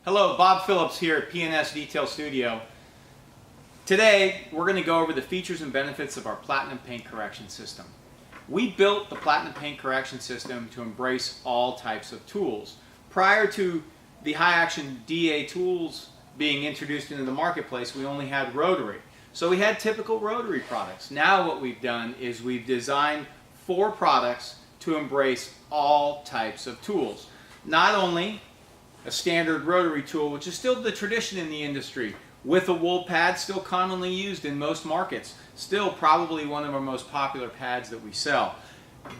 Hello, Bob Phillips here at P&S Detail Studio. Today we're going to go over the features and benefits of our Platinum Paint Correction System. We built the Platinum Paint Correction System to embrace all types of tools. Prior to the high action DA tools being introduced into the marketplace, we only had rotary. So we had typical rotary products. Now what we've done is we've designed 4 products to embrace all types of tools. Not only a standard rotary tool, which is still the tradition in the industry, with a wool pad, still commonly used in most markets, still probably one of our most popular pads that we sell.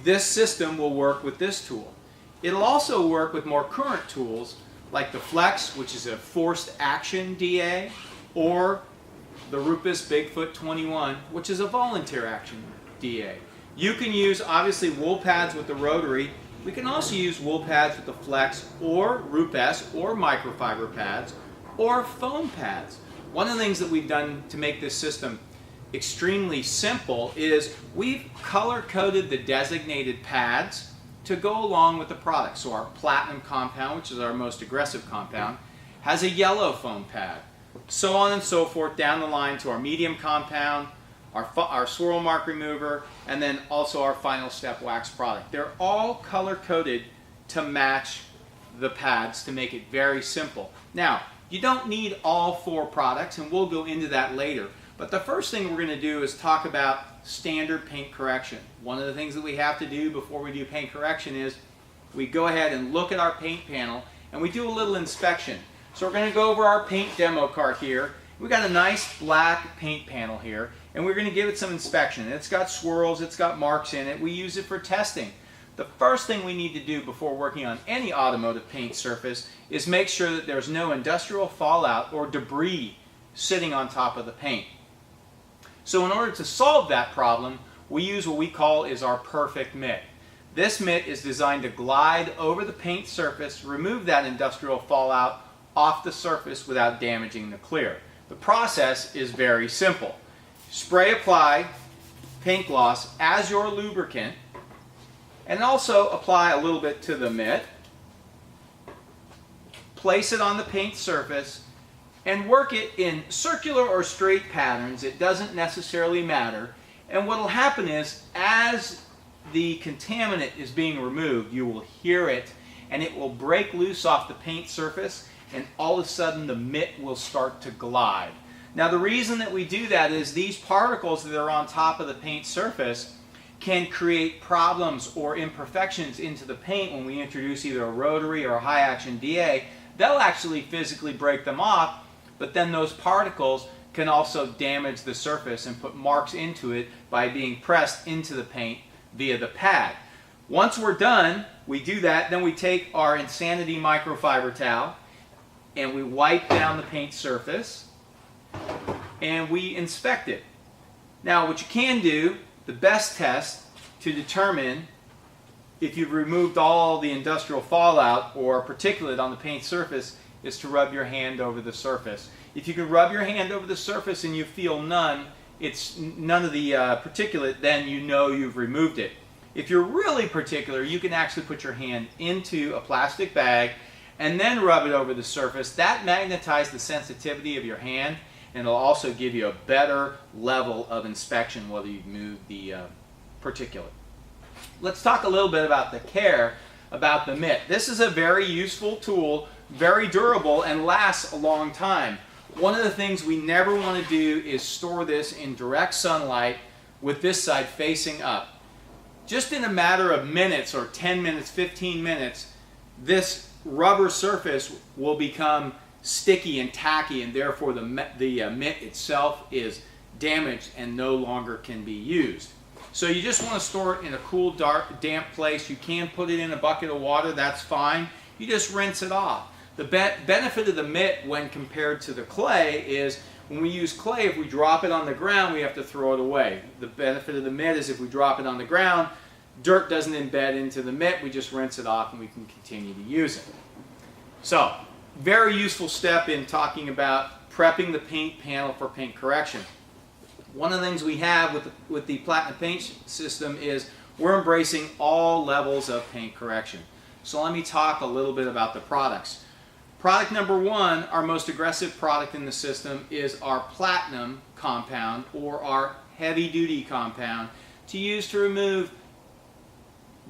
This system will work with this tool. It'll also work with more current tools like the Flex, which is a forced action DA, or the RUPES Bigfoot 21, which is a volunteer action DA. You can use obviously wool pads with the rotary. We can also use wool pads with the Flex or RUPES or microfiber pads or foam pads. One of the things that we've done to make this system extremely simple is we've color-coded the designated pads to go along with the product. So our Platinum compound, which is our most aggressive compound, has a yellow foam pad. So on and so forth down the line to our medium compound, our swirl mark remover, and then also our final step wax product. They're all color-coded to match the pads to make it very simple. Now, you don't need all 4 products, and we'll go into that later. But the first thing we're going to do is talk about standard paint correction. One of the things that we have to do before we do paint correction is we go ahead and look at our paint panel and we do a little inspection. So we're going to go over our paint demo cart here. We've got a nice black paint panel here, and we're going to give it some inspection. It's got swirls, it's got marks in it. We use it for testing. The first thing we need to do before working on any automotive paint surface is make sure that there's no industrial fallout or debris sitting on top of the paint. So in order to solve that problem, we use what we call is our perfect mitt. This mitt is designed to glide over the paint surface, remove that industrial fallout off the surface without damaging the clear. The process is very simple. Spray apply paint gloss as your lubricant, and also apply a little bit to the mitt. Place it on the paint surface and work it in circular or straight patterns. It doesn't necessarily matter. And what will happen is, as the contaminant is being removed, you will hear it and it will break loose off the paint surface, and all of a sudden the mitt will start to glide. Now the reason that we do that is these particles that are on top of the paint surface can create problems or imperfections into the paint when we introduce either a rotary or a high action DA. They'll actually physically break them off, but then those particles can also damage the surface and put marks into it by being pressed into the paint via the pad. Once we're done, we do that, then we take our Insanity microfiber towel and we wipe down the paint surface and we inspect it. Now what you can do, the best test to determine if you've removed all the industrial fallout or particulate on the paint surface is to rub your hand over the surface. If you can rub your hand over the surface and you feel none of the particulate, then you know you've removed it. If you're really particular, you can actually put your hand into a plastic bag and then rub it over the surface. That magnetizes the sensitivity of your hand, and it'll also give you a better level of inspection whether you've moved the particulate. Let's talk a little bit about the care about the mitt. This is a very useful tool, very durable, and lasts a long time. One of the things we never want to do is store this in direct sunlight with this side facing up. Just in a matter of minutes, or 10 minutes, 15 minutes, this rubber surface will become sticky and tacky, and therefore the mitt itself is damaged and no longer can be used. So you just want to store it in a cool, dark, damp place. You can put it in a bucket of water, that's fine. You just rinse it off. The benefit of the mitt when compared to the clay is when we use clay, if we drop it on the ground, we have to throw it away. The benefit of the mitt is if we drop it on the ground, dirt doesn't embed into the mitt, we just rinse it off and we can continue to use it. So, very useful step in talking about prepping the paint panel for paint correction. One of the things we have with the Platinum Paint System is we're embracing all levels of paint correction. So let me talk a little bit about the products. Product number one, our most aggressive product in the system, is our platinum compound, or our heavy duty compound, to use to remove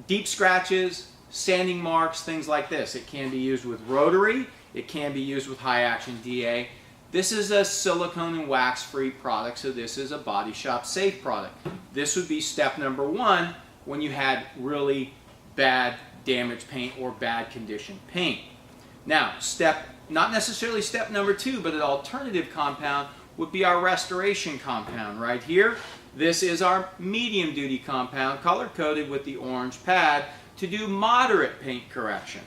deep scratches, sanding marks, things like this. It can be used with rotary, it can be used with high action DA. This is a silicone and wax free product, so this is a body shop safe product. This would be step number one when you had really bad damaged paint or bad condition paint. Now, not necessarily step number two, but an alternative compound would be our restoration compound right here. This is our medium duty compound, color coded with the orange pad to do moderate paint correction.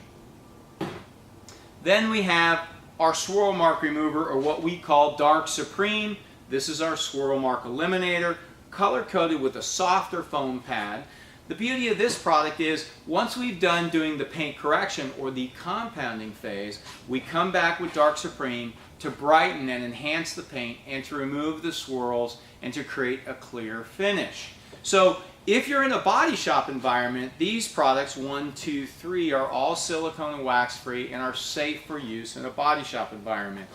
Then we have our swirl mark remover, or what we call Dark Supreme. This is our swirl mark eliminator, color coded with a softer foam pad. The beauty of this product is once we've done doing the paint correction or the compounding phase, we come back with Dark Supreme to brighten and enhance the paint and to remove the swirls and to create a clear finish. So if you're in a body shop environment, these products, 1, 2, 3, are all silicone and wax free and are safe for use in a body shop environment.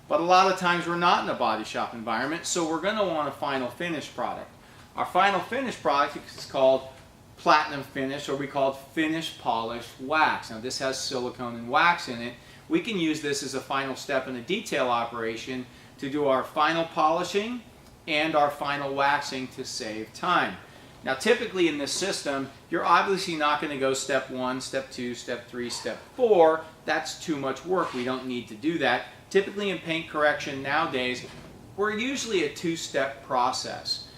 But a lot of times we're not in a body shop environment, so we're going to want a final finish product. Our final finish product is called Platinum Finish, or we call it Finish Polished Wax. Now this has silicone and wax in it. We can use this as a final step in a detail operation to do our final polishing and our final waxing to save time. Now typically in this system, you're obviously not going to go step 1, step 2, step 3, step 4. That's too much work. We don't need to do that. Typically in paint correction nowadays, we're usually a 2-step process.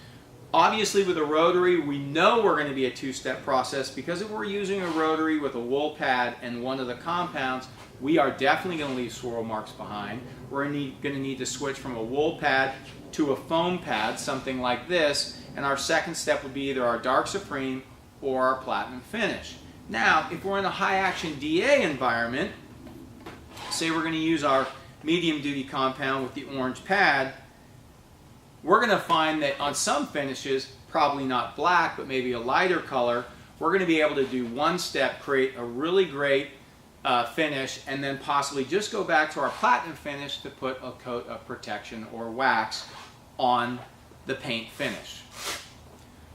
Obviously with a rotary, we know we're going to be a 2-step process because if we're using a rotary with a wool pad and one of the compounds, we are definitely going to leave swirl marks behind. We're going to need to switch from a wool pad to a foam pad, something like this, and our second step would be either our Dark Supreme or our Platinum Finish. Now, if we're in a high action DA environment, say we're going to use our medium duty compound with the orange pad, we're going to find that on some finishes, probably not black, but maybe a lighter color, we're going to be able to do one step, create a really great finish, and then possibly just go back to our platinum finish to put a coat of protection or wax on the paint finish.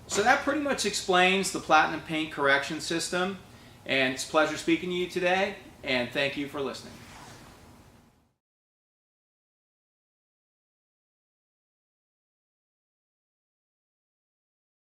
So that pretty much explains the platinum paint correction system, and it's a pleasure speaking to you today, and thank you for listening.